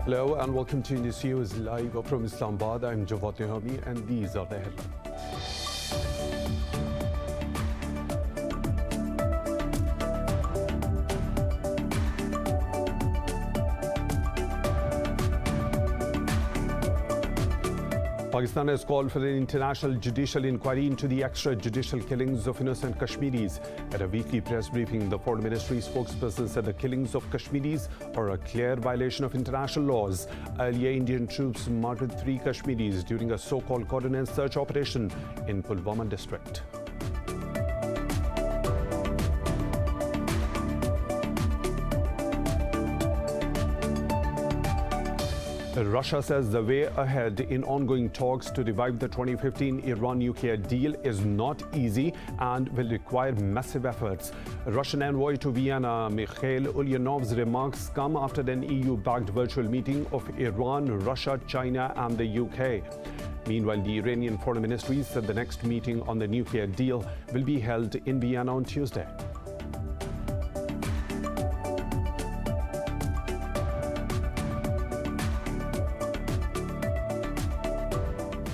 Hello and welcome to Indus News live from Islamabad. I'm Javad Nihami and these are the headlines. Pakistan has called for an international judicial inquiry into the extrajudicial killings of innocent Kashmiris. At a weekly press briefing, the Foreign Ministry spokesperson said the killings of Kashmiris are a clear violation of international laws. Earlier, Indian troops murdered 3 Kashmiris during a so-called coordinated search operation in Pulwama district. Russia says the way ahead in ongoing talks to revive the 2015 Iran nuclear deal is not easy and will require massive efforts. Russian envoy to Vienna, Mikhail Ulyanov's remarks come after an EU-backed virtual meeting of Iran, Russia, China and the UK. Meanwhile, the Iranian Foreign Ministry said the next meeting on the nuclear deal will be held in Vienna on Tuesday.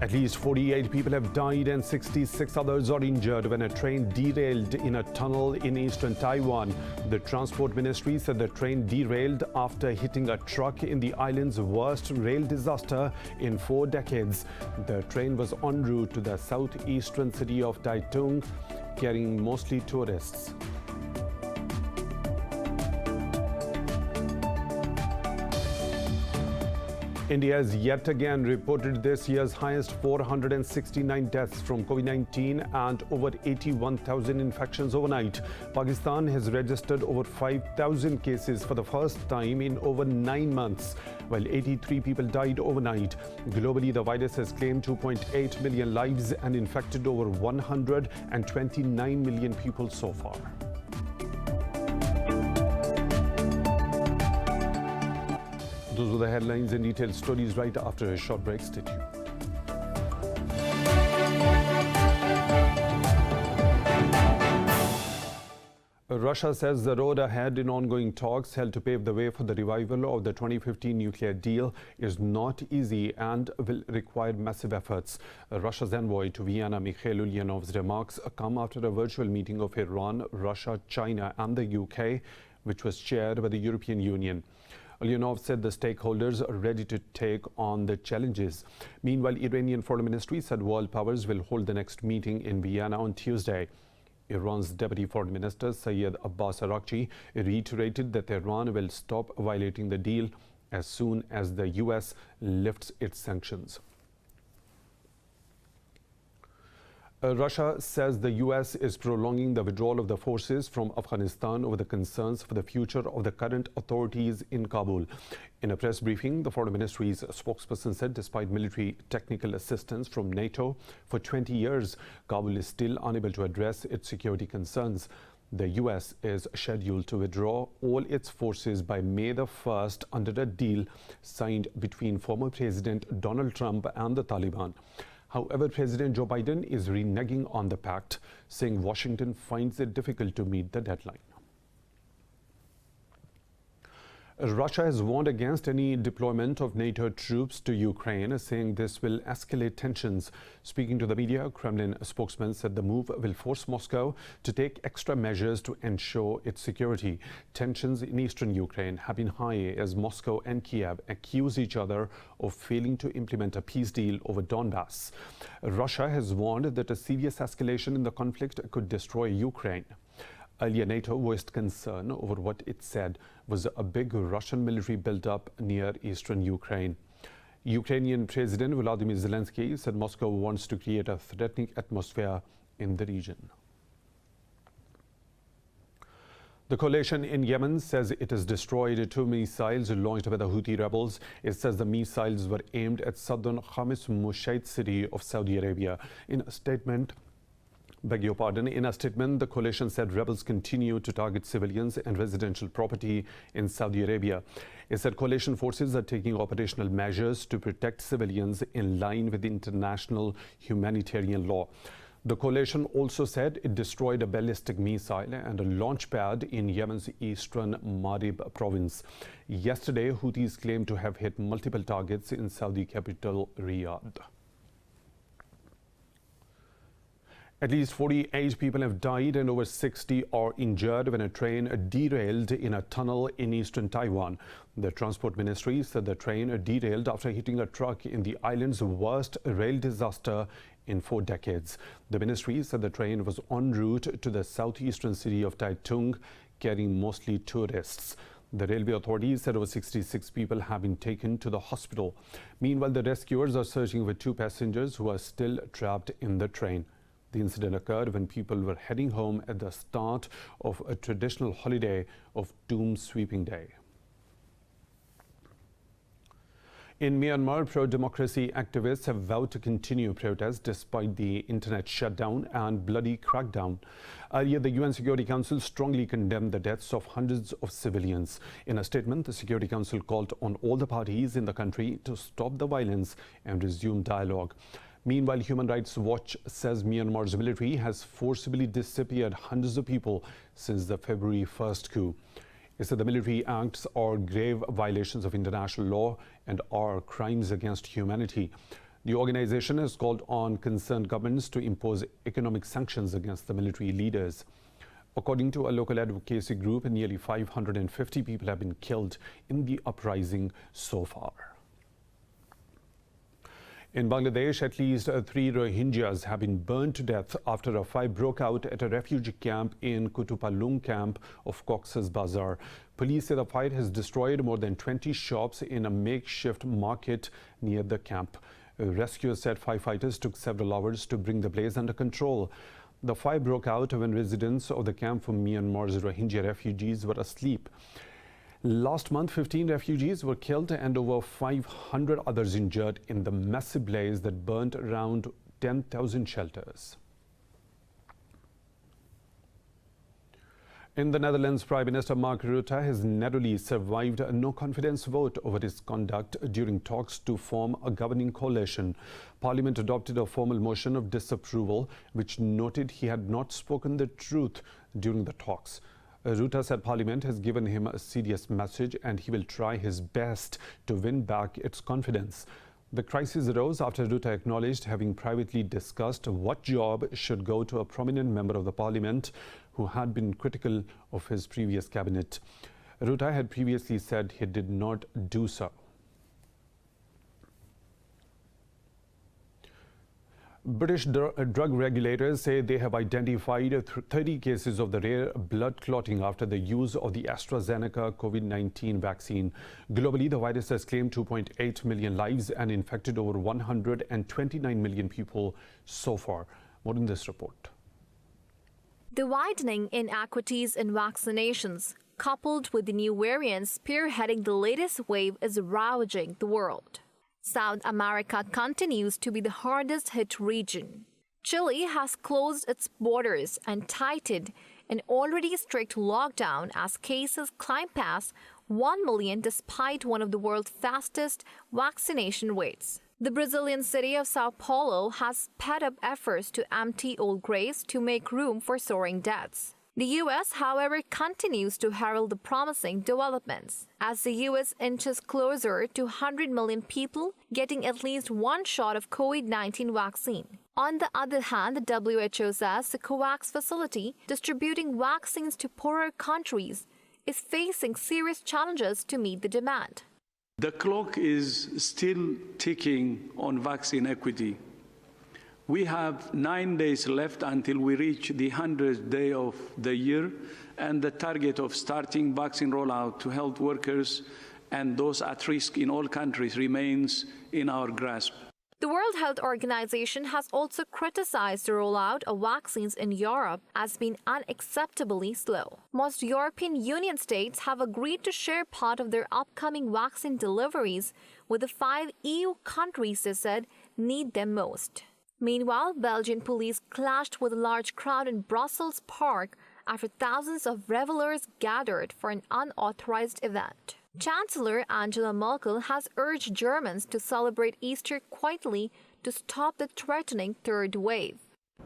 At least 48 people have died and 66 others are injured when a train derailed in a tunnel in eastern Taiwan. The Transport Ministry said the train derailed after hitting a truck in the island's worst rail disaster in 4 decades. The train was en route to the southeastern city of Taitung, carrying mostly tourists. India has yet again reported this year's highest 469 deaths from COVID-19 and over 81,000 infections overnight. Pakistan has registered over 5,000 cases for the first time in over 9 months, while 83 people died overnight. Globally, the virus has claimed 2.8 million lives and infected over 129 million people so far. Those were the headlines and detailed stories right after a short break. Stay tuned. Russia says the road ahead in ongoing talks held to pave the way for the revival of the 2015 nuclear deal is not easy and will require massive efforts. Russia's envoy to Vienna, Mikhail Ulyanov's remarks come after a virtual meeting of Iran, Russia, China and the UK, which was chaired by the European Union. Ulyanov said the stakeholders are ready to take on the challenges. Meanwhile, Iranian Foreign Ministry said world powers will hold the next meeting in Vienna on Tuesday. Iran's Deputy Foreign Minister Syed Abbas Araghchi reiterated that Iran will stop violating the deal as soon as the US lifts its sanctions. Russia says the US is prolonging the withdrawal of the forces from Afghanistan over the concerns for the future of the current authorities in Kabul. In a press briefing, the Foreign Ministry's spokesperson said despite military technical assistance from NATO for 20 years, Kabul is still unable to address its security concerns. The US is scheduled to withdraw all its forces by May the 1st under a deal signed between former President Donald Trump and the Taliban. However, President Joe Biden is reneging on the pact, saying Washington finds it difficult to meet the deadline. Russia has warned against any deployment of NATO troops to Ukraine, saying this will escalate tensions. Speaking to the media, a Kremlin spokesman said the move will force Moscow to take extra measures to ensure its security. Tensions in eastern Ukraine have been high as Moscow and Kiev accuse each other of failing to implement a peace deal over Donbass. Russia has warned that a serious escalation in the conflict could destroy Ukraine. Earlier, NATO voiced concern over what it said was a big Russian military buildup near eastern Ukraine. Ukrainian President Volodymyr Zelensky said Moscow wants to create a threatening atmosphere in the region. The coalition in Yemen says it has destroyed 2 missiles launched by the Houthi rebels. It says the missiles were aimed at southern Khamis Mushaid city of Saudi Arabia. In a statement, the coalition said rebels continue to target civilians and residential property in Saudi Arabia. It said coalition forces are taking operational measures to protect civilians in line with international humanitarian law. The coalition also said it destroyed a ballistic missile and a launch pad in Yemen's eastern Marib province. Yesterday, Houthis claimed to have hit multiple targets in Saudi capital Riyadh. At least 48 people have died and over 60 are injured when a train derailed in a tunnel in eastern Taiwan. The Transport Ministry said the train derailed after hitting a truck in the island's worst rail disaster in 4 decades. The ministry said the train was en route to the southeastern city of Taitung, carrying mostly tourists. The railway authorities said over 66 people have been taken to the hospital. Meanwhile, the rescuers are searching for 2 passengers who are still trapped in the train. The incident occurred when people were heading home at the start of a traditional holiday of Tomb Sweeping Day. In Myanmar, pro-democracy activists have vowed to continue protests despite the internet shutdown and bloody crackdown. Earlier, the UN Security Council strongly condemned the deaths of hundreds of civilians. In a statement, the Security Council called on all the parties in the country to stop the violence and resume dialogue. Meanwhile, Human Rights Watch says Myanmar's military has forcibly disappeared hundreds of people since the February 1st coup. It said the military acts are grave violations of international law and are crimes against humanity. The organization has called on concerned governments to impose economic sanctions against the military leaders. According to a local advocacy group, nearly 550 people have been killed in the uprising so far. In Bangladesh, at least 3 Rohingyas have been burned to death after a fight broke out at a refugee camp in Kutupalong camp of Cox's Bazar. Police say the fight has destroyed more than 20 shops in a makeshift market near the camp. Rescuers said firefighters took several hours to bring the blaze under control. The fire broke out when residents of the camp from Myanmar's Rohingya refugees were asleep. Last month, 15 refugees were killed and over 500 others injured in the massive blaze that burnt around 10,000 shelters. In the Netherlands, Prime Minister Mark Rutte has narrowly survived a no-confidence vote over his conduct during talks to form a governing coalition. Parliament adopted a formal motion of disapproval, which noted he had not spoken the truth during the talks. Rutte said Parliament has given him a serious message and he will try his best to win back its confidence. The crisis arose after Rutte acknowledged having privately discussed what job should go to a prominent member of the Parliament who had been critical of his previous cabinet. Rutte had previously said he did not do so. British drug regulators say they have identified 30 cases of the rare blood clotting after the use of the AstraZeneca COVID-19 vaccine. Globally, the virus has claimed 2.8 million lives and infected over 129 million people so far. More in this report. The widening inequities in vaccinations, coupled with the new variants spearheading the latest wave, is ravaging the world. South America continues to be the hardest hit region. Chile has closed its borders and tightened an already strict lockdown as cases climb past 1 million despite one of the world's fastest vaccination rates. The Brazilian city of Sao Paulo has sped up efforts to empty old graves to make room for soaring deaths. The U.S., however, continues to herald the promising developments as the U.S. inches closer to 100 million people getting at least one shot of COVID-19 vaccine. On the other hand, the WHO says the COVAX facility distributing vaccines to poorer countries is facing serious challenges to meet the demand. The clock is still ticking on vaccine equity. We have 9 days left until we reach the 100th day of the year and the target of starting vaccine rollout to health workers and those at risk in all countries remains in our grasp. The World Health Organization has also criticized the rollout of vaccines in Europe as being unacceptably slow. Most European Union states have agreed to share part of their upcoming vaccine deliveries with the 5 EU countries they said need them most. Meanwhile, Belgian police clashed with a large crowd in Brussels Park after thousands of revelers gathered for an unauthorized event. Chancellor Angela Merkel has urged Germans to celebrate Easter quietly to stop the threatening third wave.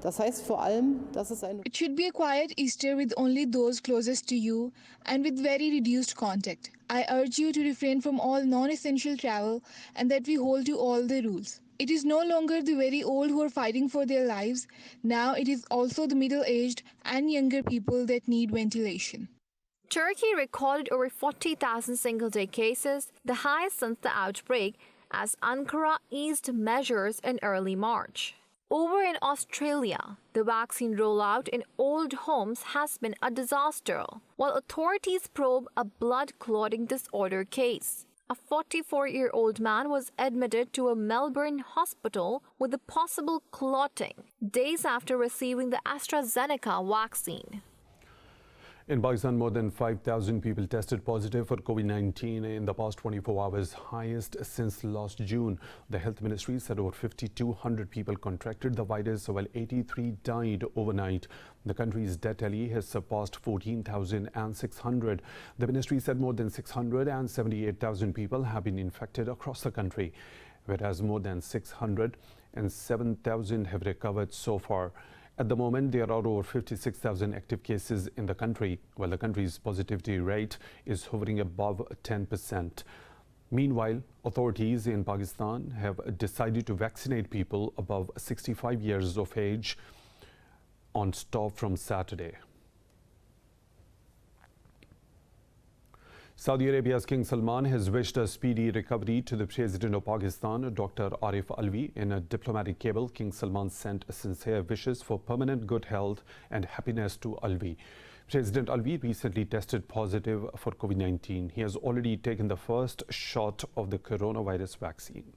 It should be a quiet Easter with only those closest to you and with very reduced contact. I urge you to refrain from all non-essential travel and that we hold to all the rules. It is no longer the very old who are fighting for their lives. Now it is also the middle-aged and younger people that need ventilation. Turkey recorded over 40,000 single-day cases, the highest since the outbreak, as Ankara eased measures in early March. Over in Australia, the vaccine rollout in old homes has been a disaster, while authorities probe a blood clotting disorder case. A 44-year-old man was admitted to a Melbourne hospital with a possible clotting days after receiving the AstraZeneca vaccine. In Pakistan, more than 5,000 people tested positive for COVID-19 in the past 24 hours, highest since last June. The health ministry said over 5,200 people contracted the virus, while 83 died overnight. The country's death tally has surpassed 14,600. The ministry said more than 678,000 people have been infected across the country, whereas more than 607,000 have recovered so far. At the moment, there are over 56,000 active cases in the country, while the country's positivity rate is hovering above 10%. Meanwhile, authorities in Pakistan have decided to vaccinate people above 65 years of age on stop from Saturday. Saudi Arabia's King Salman has wished a speedy recovery to the President of Pakistan, Dr. Arif Alvi. In a diplomatic cable, King Salman sent sincere wishes for permanent good health and happiness to Alvi. President Alvi recently tested positive for COVID-19. He has already taken the first shot of the coronavirus vaccine.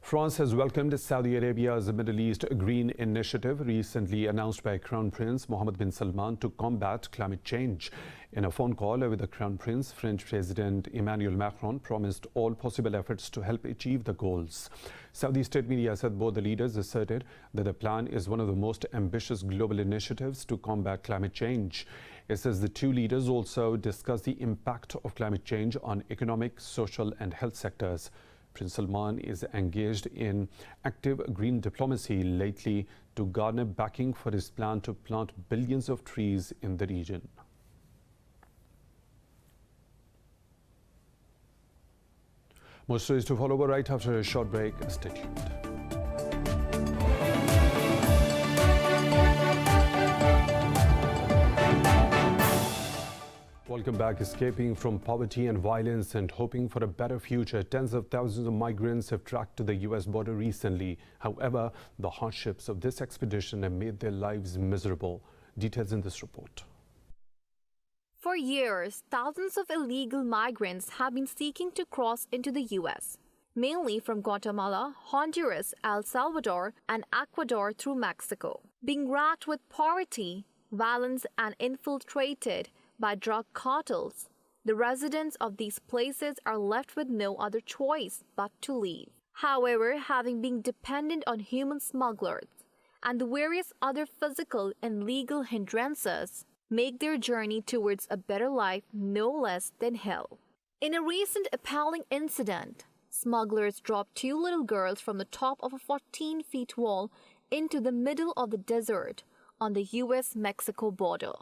France has welcomed Saudi Arabia's Middle East Green Initiative, recently announced by Crown Prince Mohammed bin Salman to combat climate change. In a phone call with the Crown Prince, French President Emmanuel Macron promised all possible efforts to help achieve the goals. Saudi state media said both the leaders asserted that the plan is one of the most ambitious global initiatives to combat climate change. It says the two leaders also discussed the impact of climate change on economic, social and health sectors. Prince Salman is engaged in active green diplomacy lately to garner backing for his plan to plant billions of trees in the region. More stories to follow right after a short break. Stay tuned. Welcome back. Escaping from poverty and violence and hoping for a better future, tens of thousands of migrants have tracked to the U.S. border recently. However, the hardships of this expedition have made their lives miserable. Details in this report. For years, thousands of illegal migrants have been seeking to cross into the U.S., mainly from Guatemala, Honduras, El Salvador, and Ecuador through Mexico. Being racked with poverty, violence, and infiltrated by drug cartels, the residents of these places are left with no other choice but to leave. However, having been dependent on human smugglers and the various other physical and legal hindrances make their journey towards a better life no less than hell. In a recent appalling incident, smugglers dropped two little girls from the top of a 14-foot wall into the middle of the desert on the U.S.-Mexico border.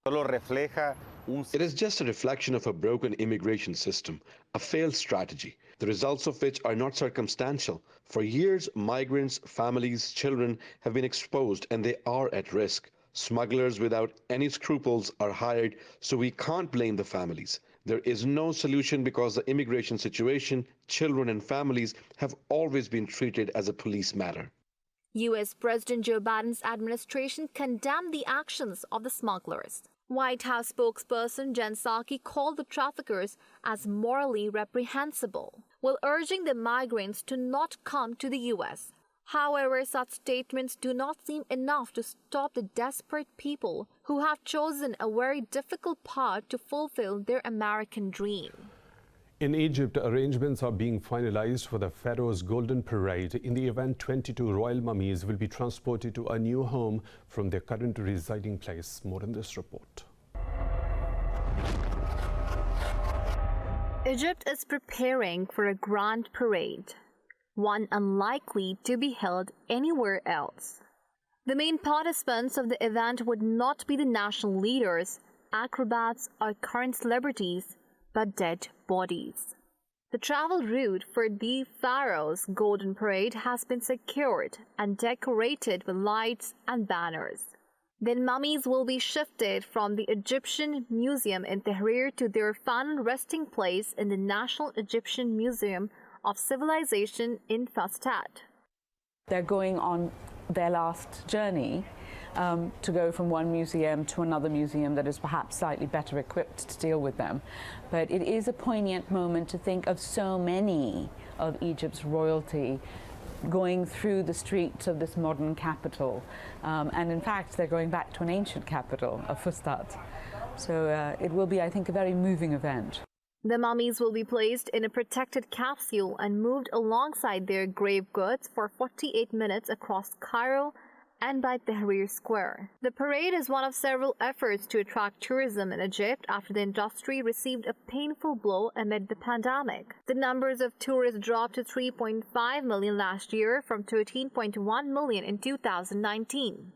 It is just a reflection of a broken immigration system, a failed strategy, the results of which are not circumstantial. For years, migrants, families, children have been exposed and they are at risk. Smugglers without any scruples are hired, so we can't blame the families. There is no solution because the immigration situation, children and families have always been treated as a police matter. U.S. President Joe Biden's administration condemned the actions of the smugglers. White House spokesperson Jen Psaki called the traffickers as morally reprehensible, while urging the migrants to not come to the U.S. However, such statements do not seem enough to stop the desperate people who have chosen a very difficult path to fulfill their American dream. In Egypt, arrangements are being finalized for the Pharaohs' Golden Parade. In the event, 22 royal mummies will be transported to a new home from their current residing place. More in this report. Egypt is preparing for a grand parade. one unlikely to be held anywhere else. The main participants of the event would not be the national leaders, acrobats, or current celebrities, but dead bodies. The travel route for the Pharaohs Golden Parade has been secured and decorated with lights and banners. Then mummies will be shifted from the Egyptian Museum in Tahrir to their final resting place in the National Egyptian Museum of Civilization in Fustat. They're going on their last journey to go from one museum to another museum that is perhaps slightly better equipped to deal with them. But it is a poignant moment to think of so many of Egypt's royalty going through the streets of this modern capital. And in fact, they're going back to an ancient capital of Fustat. So it will be, I think, a very moving event. The mummies will be placed in a protected capsule and moved alongside their grave goods for 48 minutes across Cairo and by Tahrir Square. The parade is one of several efforts to attract tourism in Egypt after the industry received a painful blow amid the pandemic. The numbers of tourists dropped to 3.5 million last year from 13.1 million in 2019.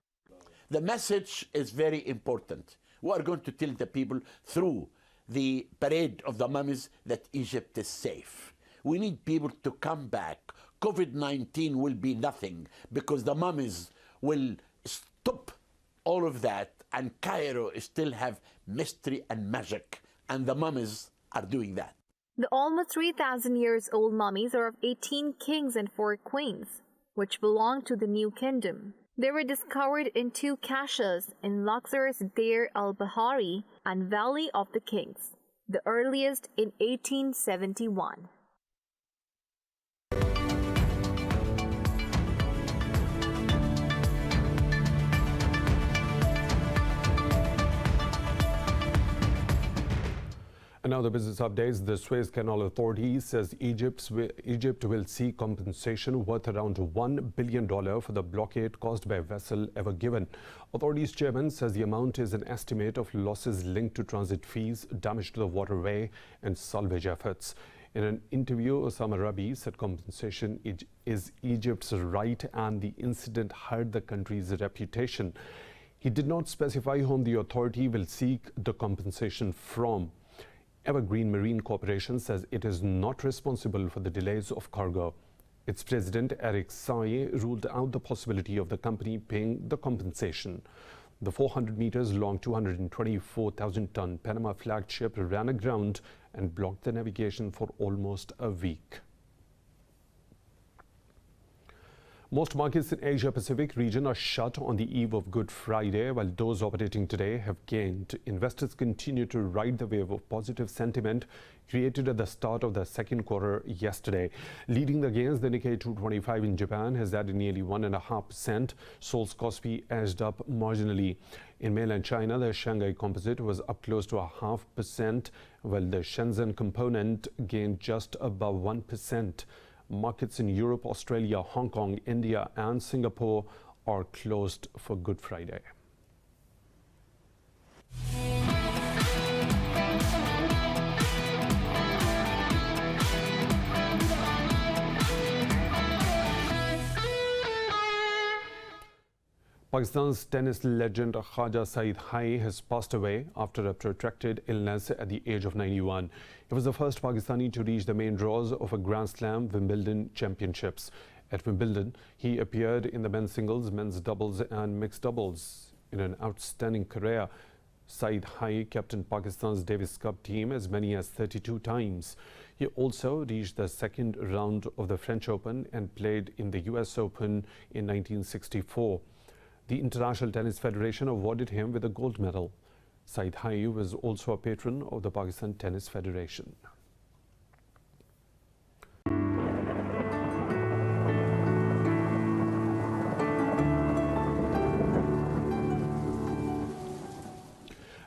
The message is very important. We are going to tell the people through the parade of the mummies that Egypt is safe. We need people to come back. COVID-19 will be nothing because the mummies will stop all of that, and Cairo still have mystery and magic, and the mummies are doing that. The almost 3,000 years old mummies are of 18 kings and 4 queens, which belong to the New Kingdom. They were discovered in 2 caches in Luxor's Deir al-Bahari and Valley of the Kings, the earliest in 1871. And now the business updates. The Suez Canal Authority says Egypt will seek compensation worth around $1 billion for the blockade caused by a vessel ever given. Authorities chairman says the amount is an estimate of losses linked to transit fees, damage to the waterway, and salvage efforts. In an interview, Osama Rabi said compensation is Egypt's right and the incident hurt the country's reputation. He did not specify whom the authority will seek the compensation from. Evergreen Marine Corporation says it is not responsible for the delays of cargo. Its president, Eric Saye, ruled out the possibility of the company paying the compensation. The 400 meters long, 224,000-ton Panama flagged ship ran aground and blocked the navigation for almost a week. Most markets in Asia-Pacific region are shut on the eve of Good Friday, while those operating today have gained. Investors continue to ride the wave of positive sentiment created at the start of the second quarter yesterday. Leading the gains, the Nikkei 225 in Japan has added nearly 1.5%. Seoul's Kospi edged up marginally. In mainland China, the Shanghai Composite was up close to 0.5%, while the Shenzhen component gained just above 1%. Markets in Europe, Australia, Hong Kong, India and Singapore are closed for Good Friday. Pakistan's tennis legend Khaja Saeed Hai has passed away after a protracted illness at the age of 91. He was the first Pakistani to reach the main draws of a Grand Slam Wimbledon championships. At Wimbledon, he appeared in the men's singles, men's doubles and mixed doubles. In an outstanding career, Saeed Hai captained Pakistan's Davis Cup team as many as 32 times. He also reached the second round of the French Open and played in the US Open in 1964. The International Tennis Federation awarded him with a gold medal. Saeed Hai was also a patron of the Pakistan Tennis Federation.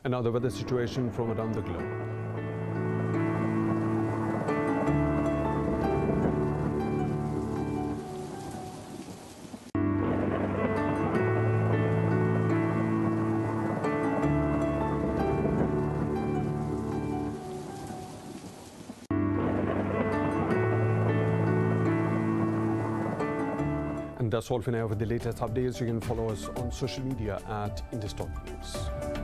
And now the weather situation from around the globe. And that's all for now. For the latest updates, you can follow us on social media at Indus News.